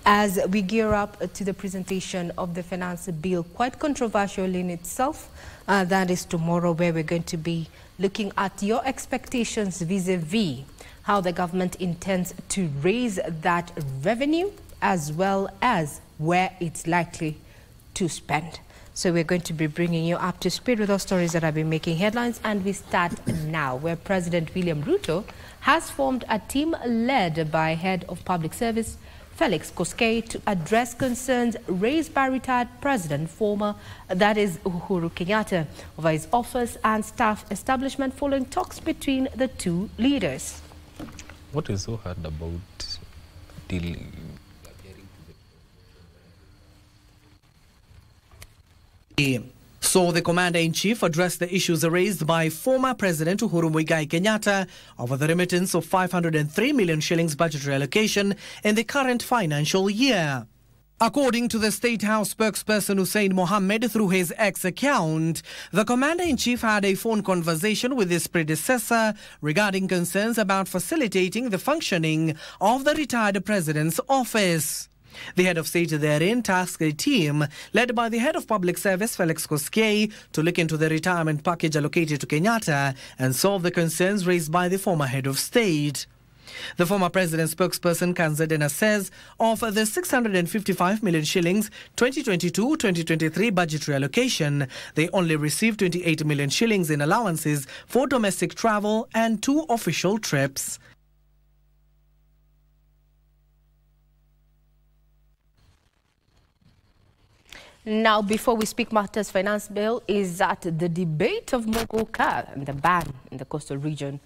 As we gear up to the presentation of the finance bill, quite controversial in itself, that is tomorrow, where we're going to be looking at your expectations vis-a-vis how the government intends to raise that revenue, as well as where it's likely to spend. So we're going to be bringing you up to speed with those stories that have been making headlines, and we start now, where President William Ruto has formed a team led by Head of Public Service Felix Koskei to address concerns raised by retired President, that is Uhuru Kenyatta, over his office and staff establishment following talks between the two leaders. What is so hard about dealing? So the Commander-in-Chief addressed the issues raised by former President Uhuru Kenyatta over the remittance of 503 million shillings budgetary allocation in the current financial year. According to the State House spokesperson Hussein Mohammed through his X account, the Commander-in-Chief had a phone conversation with his predecessor regarding concerns about facilitating the functioning of the retired President's office. The head of state therein tasked a team led by the head of public service Felix Koskei to look into the retirement package allocated to Kenyatta and solve the concerns raised by the former head of state. The former president's spokesperson Kanzedena says of the 655 million shillings 2022-2023 budgetary allocation, they only received 28 million shillings in allowances for domestic travel and 2 official trips. Now, before we speak matters finance bill, is that the debate of Mogoka and the ban in the coastal region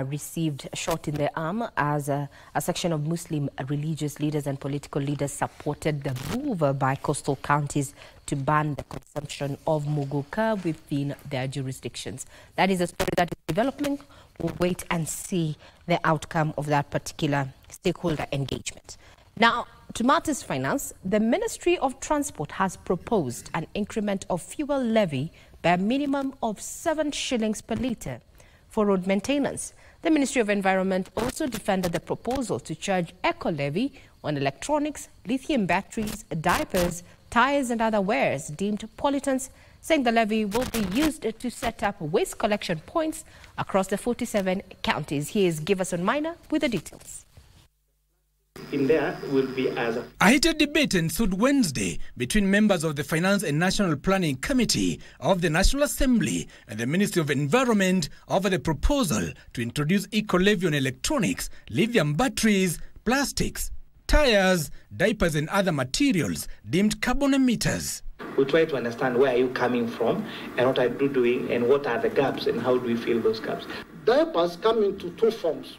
received a shot in the arm as a section of Muslim religious leaders and political leaders supported the move by coastal counties to ban the consumption of Mogoka within their jurisdictions. That is a story that is developing. We'll wait and see the outcome of that particular stakeholder engagement. Now, to matters finance, the Ministry of Transport has proposed an increment of fuel levy by a minimum of 7 shillings per litre for road maintenance. The Ministry of Environment also defended the proposal to charge eco-levy on electronics, lithium batteries, diapers, tyres and other wares deemed pollutants, saying the levy will be used to set up waste collection points across the 47 counties. Here's Giverson Minor with the details. In there will be a heated debate ensued Wednesday between members of the Finance and National Planning Committee of the National Assembly and the Ministry of Environment over the proposal to introduce eco-levy on electronics, lithium batteries, plastics, tires, diapers and other materials deemed carbon emitters. We try to understand where are you coming from and what are you doing and what are the gaps and how do we fill those gaps. Diapers come into 2 forms.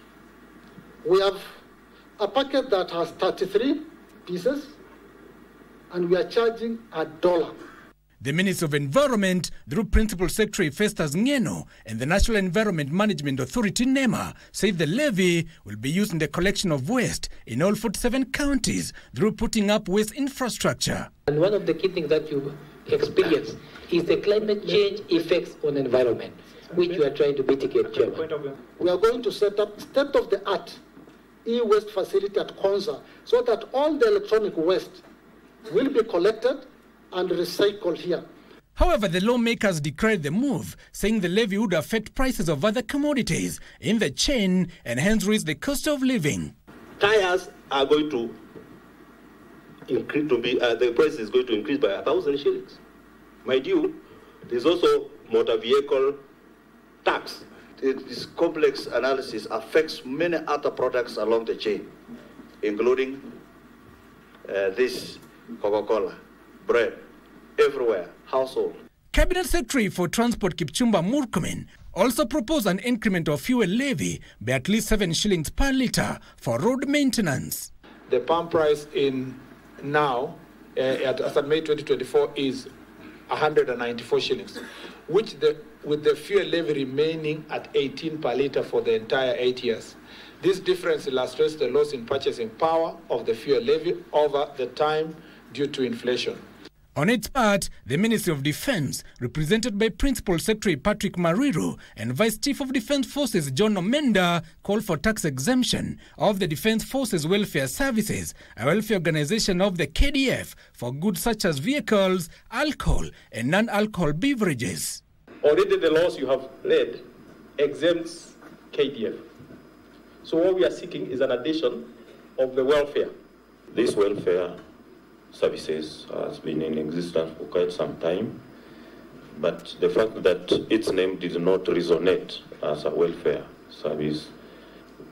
We have a packet that has 33 pieces, and we are charging $1. The Ministry of Environment, through Principal Secretary Festus Ngeno and the National Environment Management Authority NEMA, said the levy will be used in the collection of waste in all 47 counties through putting up waste infrastructure. And one of the key things that you experience is the climate change effects on the environment, which you are trying to mitigate, Chairman. We are going to set up state-of-the-art e-waste facility at Konza so that all the electronic waste will be collected and recycled here. However, the lawmakers decried the move, saying the levy would affect prices of other commodities in the chain and hence raise the cost of living. Tires are going to increase the price is going to increase by 1,000 shillings. Mind you, there's also motor vehicle tax. This complex analysis affects many other products along the chain, including this Coca-Cola, bread, everywhere, household. Cabinet Secretary for Transport Kipchumba Murkomen also proposed an increment of fuel levy by at least 7 shillings per litre for road maintenance. The pump price in now, as of May 2024, is 194 shillings, which with the fuel levy remaining at 18 per litre for the entire 8 years. This difference illustrates the loss in purchasing power of the fuel levy over the time due to inflation. On its part, the Ministry of Defence, represented by Principal Secretary Patrick Mariru and Vice Chief of Defence Forces John Omenda, called for tax exemption of the Defence Forces Welfare Services, a welfare organisation of the KDF, for goods such as vehicles, alcohol and non-alcohol beverages. Already the laws you have read exempts KDF. So what we are seeking is an addition of the welfare. This welfare services has been in existence for quite some time, but the fact that its name did not resonate as a welfare service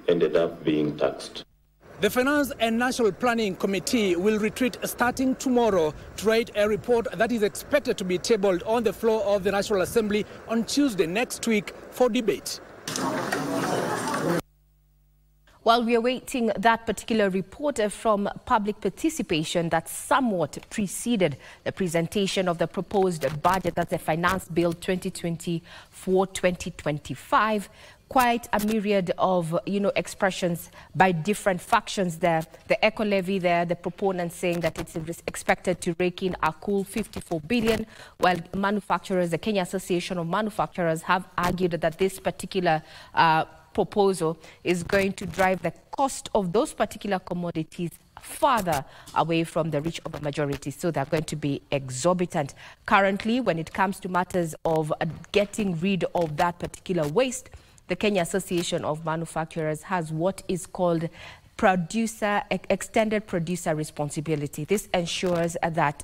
ended up being taxed. The Finance and National Planning Committee will retreat starting tomorrow to write a report that is expected to be tabled on the floor of the National Assembly on Tuesday next week for debate. While we are waiting that particular report from public participation that somewhat preceded the presentation of the proposed budget, that's the Finance Bill 2024-2025, quite a myriad of, expressions by different factions there. The eco levy there, the proponents saying that it's expected to rake in a cool 54 billion, while manufacturers, the Kenya Association of Manufacturers, have argued that this particular proposal is going to drive the cost of those particular commodities farther away from the reach of the majority, so they're going to be exorbitant. Currently, when it comes to matters of getting rid of that particular waste, the Kenya Association of Manufacturers has what is called extended producer responsibility. This ensures that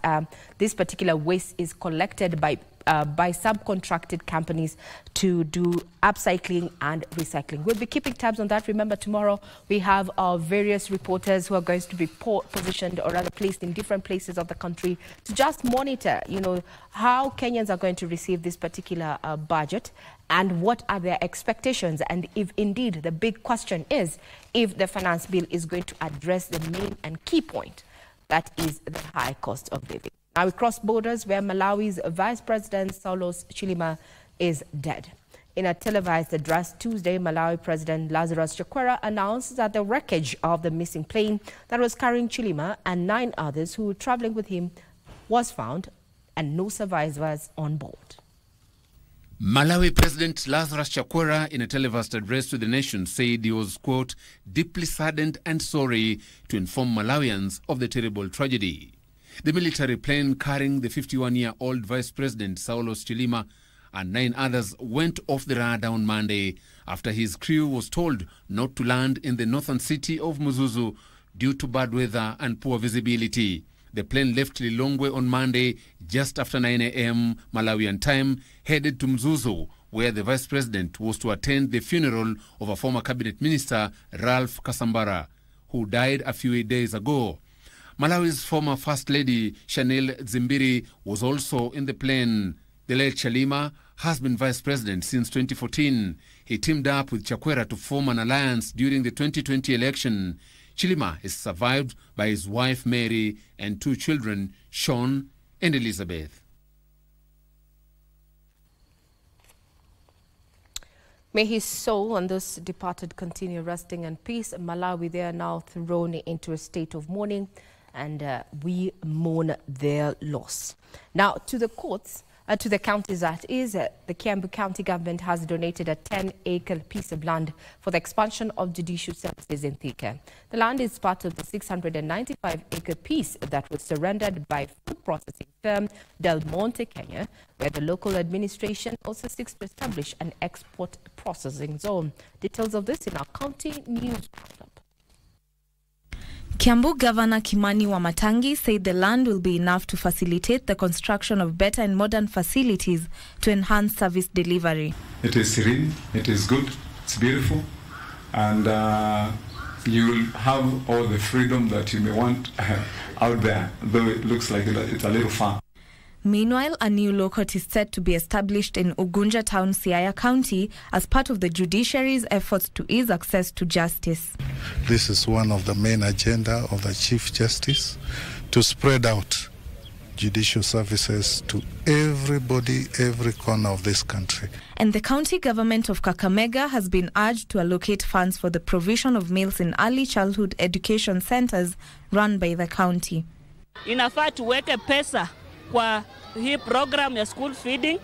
this particular waste is collected by subcontracted companies to do upcycling and recycling. We'll be keeping tabs on that. Remember, tomorrow we have our various reporters who are going to be positioned, or rather placed in different places of the country, to just monitor, how Kenyans are going to receive this particular budget and what are their expectations, and if indeed the big question is if the finance bill is going to address the main and key point, that is the high cost of living. Now we cross borders, where Malawi's Vice President Saulos Chilima is dead. In a televised address Tuesday, Malawi President Lazarus Chakwera announced that the wreckage of the missing plane that was carrying Chilima and 9 others who were traveling with him was found, and no survivors on board. Malawi President Lazarus Chakwera, in a televised address to the nation, said he was, quote, deeply saddened and sorry to inform Malawians of the terrible tragedy. The military plane carrying the 51-year-old Vice President Saulos Chilima and 9 others went off the radar on Monday after his crew was told not to land in the northern city of Muzuzu due to bad weather and poor visibility. The plane left Lilongwe on Monday just after 9 a.m. Malawian time, headed to Muzuzu, where the Vice President was to attend the funeral of a former cabinet minister, Ralph Kasambara, who died a few days ago. Malawi's former First Lady, Chanel Zimbiri, was also in the plane. The late Chilima has been Vice President since 2014. He teamed up with Chakwera to form an alliance during the 2020 election. Chilima is survived by his wife Mary and 2 children, Sean and Elizabeth. May his soul and those departed continue resting in peace. Malawi, they are now thrown into a state of mourning, and we mourn their loss. Now, to the courts, to the counties, that is, the Kiambu County government has donated a 10-acre piece of land for the expansion of judicial services in Thika. The land is part of the 695-acre piece that was surrendered by food processing firm Del Monte, Kenya, where the local administration also seeks to establish an export processing zone. Details of this in our county news roundup. Kiambu Governor Kimani Wamatangi said the land will be enough to facilitate the construction of better and modern facilities to enhance service delivery. It is serene, it is good, it's beautiful, and you will have all the freedom that you may want out there, though it looks like it's a little far. Meanwhile, a new law court is set to be established in Ugunja Town, Siaya County, as part of the judiciary's efforts to ease access to justice. This is one of the main agenda of the Chief Justice, to spread out judicial services to everybody, every corner of this country. And the county government of Kakamega has been urged to allocate funds for the provision of meals in early childhood education centers run by the county. Inafaa tuweke pesa kwa hii program ya school feeding,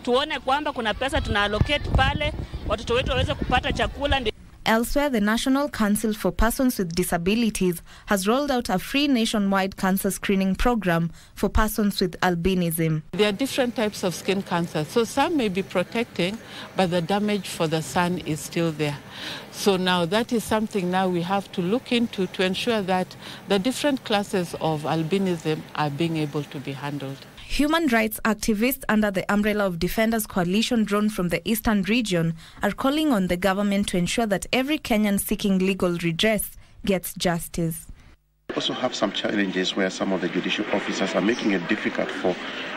tuone kwamba kuna pesa tuna allocate pale watoto wetu waweze kupata chakula. Elsewhere, the National Council for Persons with Disabilities has rolled out a free nationwide cancer screening program for persons with albinism. There are different types of skin cancer. So some may be protecting, but the damage for the sun is still there. So now that is something now we have to look into to ensure that the different classes of albinism are being able to be handled. Human rights activists under the umbrella of Defenders Coalition drawn from the eastern region are calling on the government to ensure that every Kenyan seeking legal redress gets justice. We also have some challenges where some of the judicial officers are making it difficult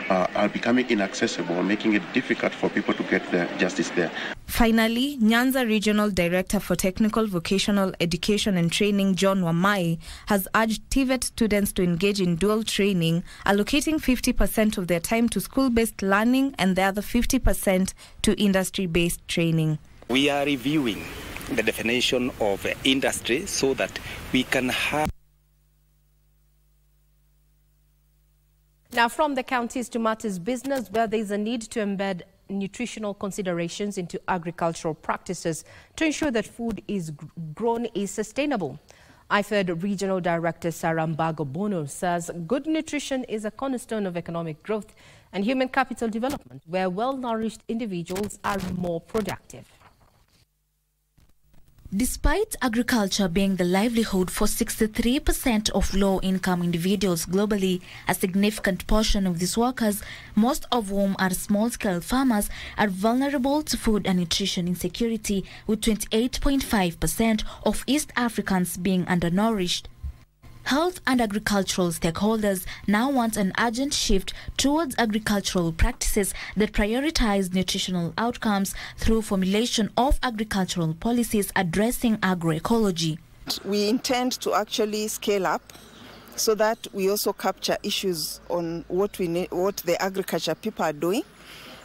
are becoming inaccessible, making it difficult for people to get their justice there. Finally, Nyanza Regional Director for Technical Vocational Education and Training, John Wamai, has urged TVET students to engage in dual training, allocating 50% of their time to school-based learning and the other 50% to industry-based training. We are reviewing the definition of industry so that we can have. Now, from the counties to matters business, where there is a need to embed nutritional considerations into agricultural practices to ensure that food is grown is sustainable. IFED Regional Director Sarah Mbago Bono says good nutrition is a cornerstone of economic growth and human capital development, where well-nourished individuals are more productive. Despite agriculture being the livelihood for 63% of low-income individuals globally, a significant portion of these workers, most of whom are small-scale farmers, are vulnerable to food and nutrition insecurity, with 28.5% of East Africans being undernourished. Health and agricultural stakeholders now want an urgent shift towards agricultural practices that prioritize nutritional outcomes through formulation of agricultural policies addressing agroecology. We intend to actually scale up so that we also capture issues on what the agriculture people are doing,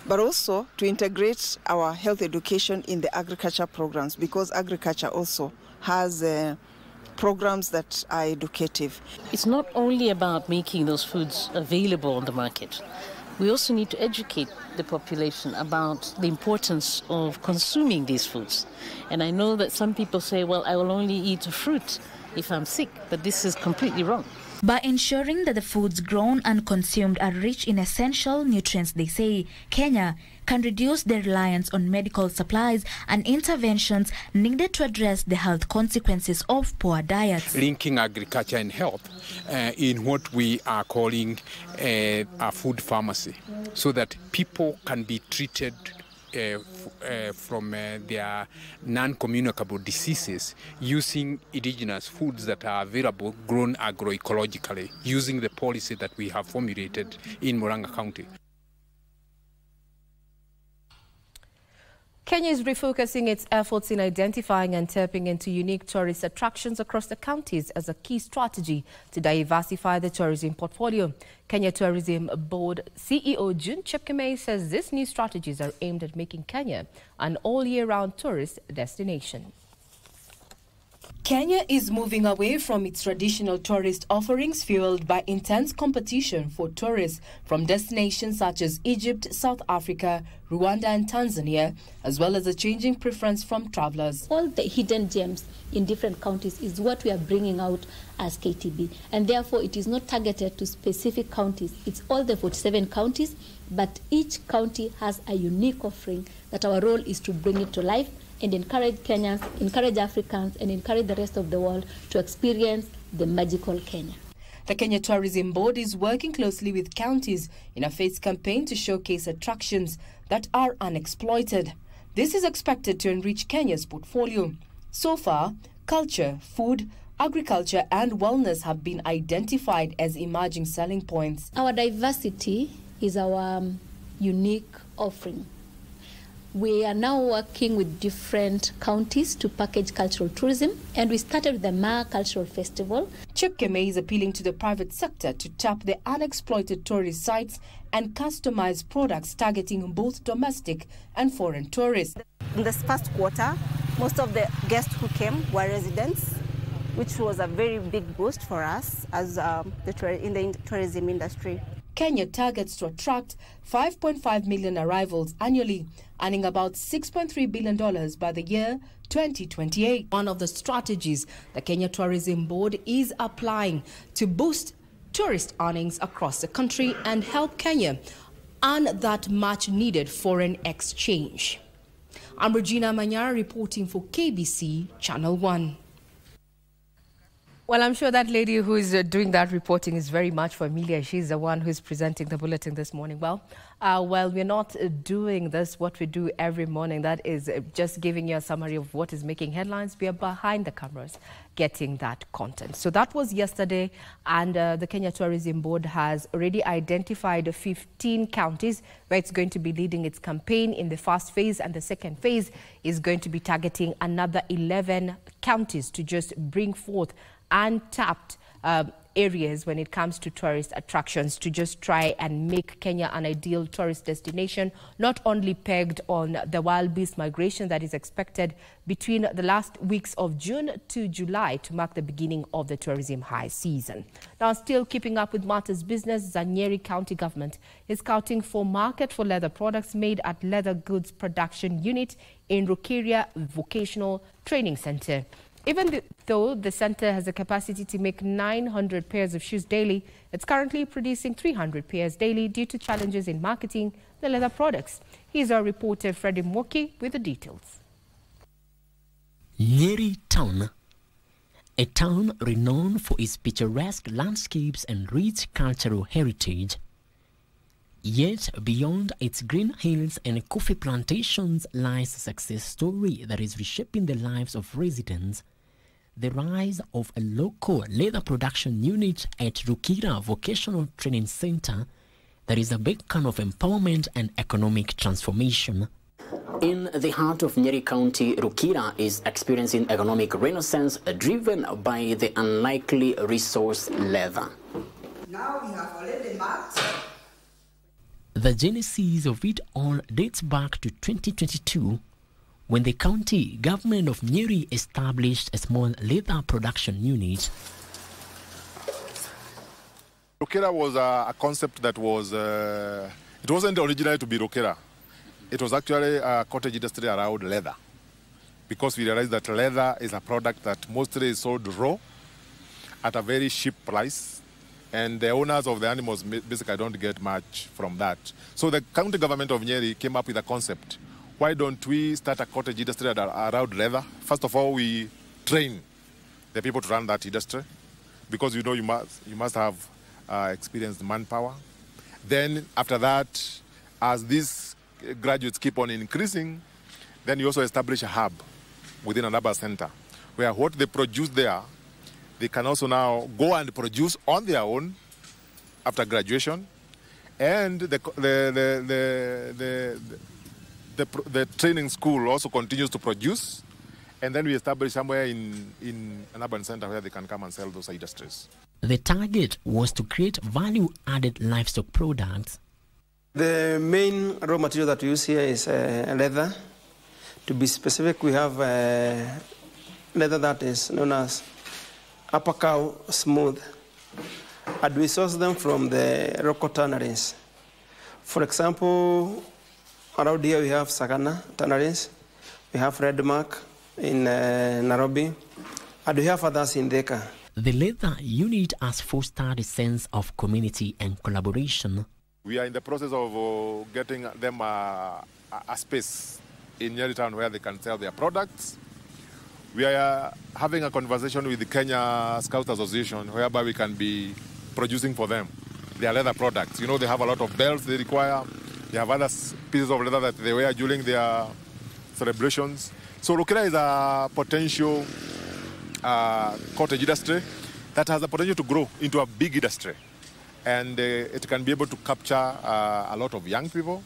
but also to integrate our health education in the agriculture programs, because agriculture also has programs that are educative. It's not only about making those foods available on the market. We also need to educate the population about the importance of consuming these foods. And I know that some people say, well, I will only eat a fruit if I'm sick, but this is completely wrong. By ensuring that the foods grown and consumed are rich in essential nutrients, they say, Kenya can reduce their reliance on medical supplies and interventions needed to address the health consequences of poor diets. Linking agriculture and health in what we are calling a food pharmacy, so that people can be treated from their non-communicable diseases using indigenous foods that are available, grown agroecologically, using the policy that we have formulated in Murang'a County. Kenya is refocusing its efforts in identifying and tapping into unique tourist attractions across the counties as a key strategy to diversify the tourism portfolio. Kenya Tourism Board CEO June Chepkemei says these new strategies are aimed at making Kenya an all-year-round tourist destination. Kenya is moving away from its traditional tourist offerings fueled by intense competition for tourists from destinations such as Egypt, South Africa, Rwanda and Tanzania, as well as a changing preference from travelers. All the hidden gems in different counties is what we are bringing out as KTB, and therefore it is not targeted to specific counties. It's all the 47 counties, but each county has a unique offering that our role is to bring it to life and encourage Kenyans, encourage Africans, and encourage the rest of the world to experience the magical Kenya. The Kenya Tourism Board is working closely with counties in a phased campaign to showcase attractions that are unexploited. This is expected to enrich Kenya's portfolio. So far, culture, food, agriculture and wellness have been identified as emerging selling points. Our diversity is our unique offering. We are now working with different counties to package cultural tourism, and we started with the Ma Cultural Festival. Chepkemei is appealing to the private sector to tap the unexploited tourist sites and customize products targeting both domestic and foreign tourists. In this first quarter, most of the guests who came were residents, which was a very big boost for us as in the tourism industry. Kenya targets to attract 5.5 million arrivals annually, earning about $6.3 billion by the year 2028. One of the strategies the Kenya Tourism Board is applying to boost tourist earnings across the country and help Kenya earn that much needed foreign exchange. I'm Regina Manyara reporting for KBC Channel 1. Well, I'm sure that lady who is doing that reporting is very much familiar. She's the one who's presenting the bulletin this morning. Well, we're not doing this, what we do every morning, that is just giving you a summary of what is making headlines. We are behind the cameras getting that content. So that was yesterday, and the Kenya Tourism Board has already identified 15 counties where it's going to be leading its campaign in the first phase, and the second phase is going to be targeting another 11 counties to just bring forth untapped areas when it comes to tourist attractions, to just try and make Kenya an ideal tourist destination, not only pegged on the wild beast migration that is expected between the last weeks of June to July to mark the beginning of the tourism high season. Now, still keeping up with matters business, the Nyeri County government is scouting for market for leather products made at Leather Goods Production Unit in Rukiria Vocational Training Center. Even though the center has the capacity to make 900 pairs of shoes daily, it's currently producing 300 pairs daily due to challenges in marketing the leather products. Here's our reporter Freddie Mwoki with the details. Nyeri Town, a town renowned for its picturesque landscapes and rich cultural heritage. Yet, beyond its green hills and coffee plantations lies a success story that is reshaping the lives of residents. The rise of a local leather production unit at Rukiria Vocational Training Center that is a beacon of empowerment and economic transformation. In the heart of Nyeri County, Rukiria is experiencing economic renaissance driven by the unlikely resource leather. Now we have already marked. The genesis of it all dates back to 2022, when the county government of Nyeri established a small leather production unit. Rukiria was a concept that was, it wasn't originally to be Rukiria. It was actually a cottage industry around leather, because we realized that leather is a product that mostly is sold raw at a very cheap price, and the owners of the animals basically don't get much from that. So the county government of Nyeri came up with a concept. Why don't we start a cottage industry around leather? First of all, we train the people to run that industry, because you know you must have experienced manpower. Then after that, as these graduates keep on increasing, then you also establish a hub within an urban center where what they produce there, they can also now go and produce on their own after graduation, and the training school also continues to produce, and then we establish somewhere in an urban center where they can come and sell those industries. The target was to create value-added livestock products. The main raw material that we use here is leather. To be specific, we have leather that is known as upper cow smooth, and we source them from the local tanneries. For example, around here we have Sagana tanneries, we have Redmark in Nairobi, and we have others in Thika. The leather unit has fostered a sense of community and collaboration. We are in the process of getting them a space in Nyeri Town where they can sell their products. We are having a conversation with the Kenya Scout Association whereby we can be producing for them their leather products. You know, they have a lot of belts they require. They have other pieces of leather that they wear during their celebrations. So Rukiria is a potential cottage industry that has the potential to grow into a big industry. And it can be able to capture a lot of young people.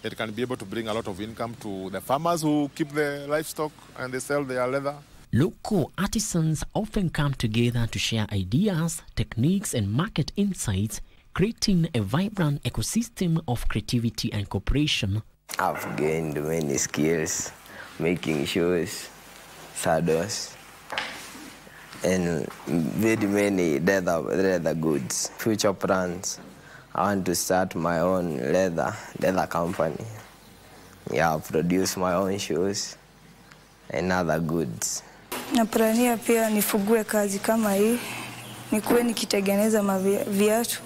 It can be able to bring a lot of income to the farmers who keep the livestock and they sell their leather. Local artisans often come together to share ideas, techniques, and market insights, creating a vibrant ecosystem of creativity and cooperation. I've gained many skills, making shoes, saddles, and very many leather goods, future plans. I want to start my own leather company. Yeah, produce my own shoes and other goods. Naprania pia nifugue kazi kama hii, nikuwe nikitengeneza viatu,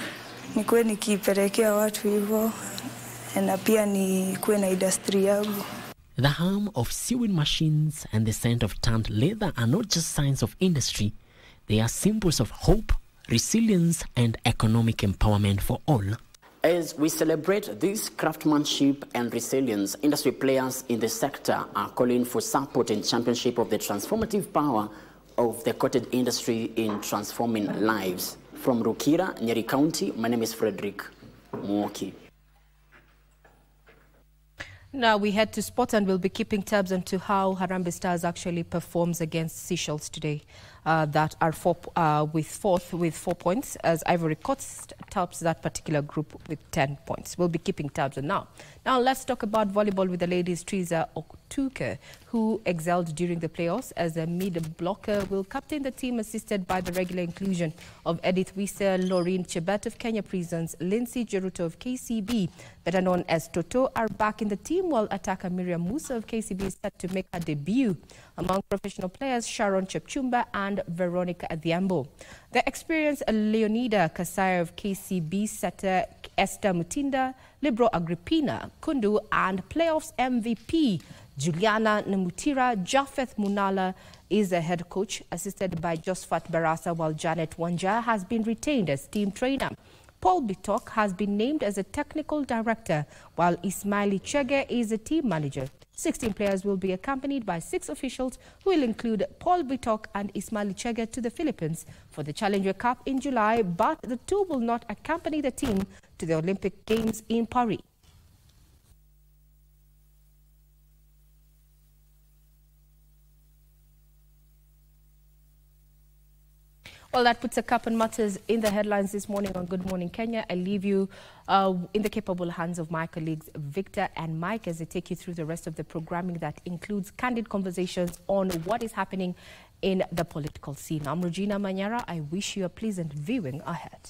nikuwe nikipelekea watu hivyo, na pia nikuwe na industry yangu. The hum of sewing machines and the scent of tanned leather are not just signs of industry, they are symbols of hope, resilience and economic empowerment for all. As we celebrate this craftsmanship and resilience, industry players in the sector are calling for support and championship of the transformative power of the cottage industry in transforming lives. From Rukira, Nyeri County, my name is Frederick Mwoki. Now we head to sports and we'll be keeping tabs onto how Harambee Stars actually performs against Seychelles today. That are with 4 points, as Ivory Coast tops that particular group with 10 points. We'll be keeping tabs on now. Now let's talk about volleyball with the ladies. Teresa Okutuke, who excelled during the playoffs as a mid-blocker, will captain the team, assisted by the regular inclusion of Edith Wisa, Laureen Chebet of Kenya Prisons, Lindsay Jeruto of KCB, better known as Toto, are back in the team, while attacker Miriam Musa of KCB is set to make her debut. Among professional players, Sharon Chepchumba and Veronica Adhiambo. The experienced Leonida Kasaya of KCB, setter Esther Mutinda, Libro Agrippina Kundu, and playoffs MVP Juliana Namutira Japheth Munala is the head coach, assisted by Josephat Barasa, while Janet Wanja has been retained as team trainer. Paul Bitok has been named as a technical director, while Ismaili Chege is a team manager. 16 players will be accompanied by 6 officials who will include Paul Bitok and Ismaili Chege to the Philippines for the Challenger Cup in July, but the two will not accompany the team to the Olympic Games in Paris. Well, that puts a cap on matters in the headlines this morning on Good Morning Kenya. I leave you in the capable hands of my colleagues Victor and Mike as they take you through the rest of the programming that includes candid conversations on what is happening in the political scene. I'm Regina Manyara. I wish you a pleasant viewing ahead.